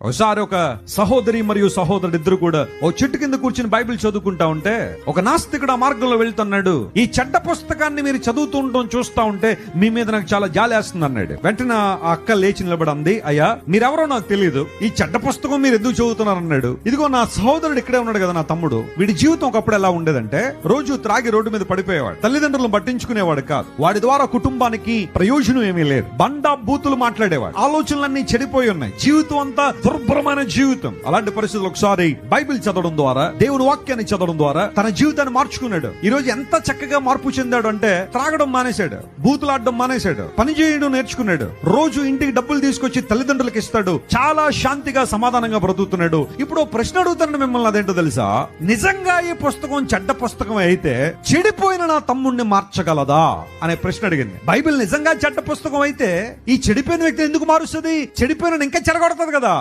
ఒకసారి ఒక సహోదరి మరియు సహోదరుడు ఇద్దరు కూడా ఓ చెట్టు కింద కూర్చుని బైబిల్ చదువుకుంటా ఉంటే ఒక నాస్తికుడు ఆ మార్గంలో వెళ్తున్నాడు. ఈ చెడ్డ పుస్తకాన్ని మీరు చదువుతూ ఉండడం చూస్తా ఉంటే మీ మీద నాకు చాలా జాలేస్తుంది అన్నాడు. వెంటనే ఆ అక్క లేచి నిలబడింది. అయ్యా, మీరెవరో నాకు తెలియదు, ఈ చెడ్డ పుస్తకం మీరు ఎందుకు చదువుతున్నారు అన్నాడు. ఇదిగో నా సహోదరుడు ఇక్కడే ఉన్నాడు కదా, నా తమ్ముడు. వీడి జీవితం ఒకప్పుడు ఎలా ఉండేదంటే రోజు త్రాగి రోడ్డు మీద పడిపోయేవాడు. తల్లిదండ్రులను పట్టించుకునేవాడు కాదు. వాడి ద్వారా కుటుంబానికి ప్రయోజనం ఏమీ లేదు. బండా బూతులు మాట్లాడేవాడు. ఆలోచనలన్నీ చెడిపోయి ఉన్నాయి. జీవితం అంతా దుర్భరమైన జీవితం. అలాంటి పరిస్థితులు ఒకసారి బైబిల్ చదవడం ద్వారా, దేవుని వాక్యాన్ని చదవడం ద్వారా తన జీవితాన్ని మార్చుకున్నాడు. ఈ రోజు ఎంత చక్కగా మార్పు చెందాడు అంటే త్రాగడం మానేశాడు, బూతులాడడం మానేశాడు, పని చేయడం నేర్చుకున్నాడు. రోజు ఇంటికి డబ్బులు తీసుకొచ్చి తల్లిదండ్రులకు ఇస్తాడు. చాలా శాంతిగా సమాధానంగా బ్రతుకుతున్నాడు. ఇప్పుడు ప్రశ్న అడుగుతాను మిమ్మల్ని, అదేంటో తెలుసా? నిజంగా ఈ పుస్తకం చెడ్డ పుస్తకం అయితే చెడిపోయిన నా తమ్ముడిని మార్చగలదా అనే ప్రశ్న అడిగింది. బైబిల్ నిజంగా చెడ్డ పుస్తకం అయితే ఈ చెడిపోయిన వ్యక్తిని ఎందుకు మారుస్తుంది? చెడిపోయిన ఇంకా చెడగొడుతుంది కదా.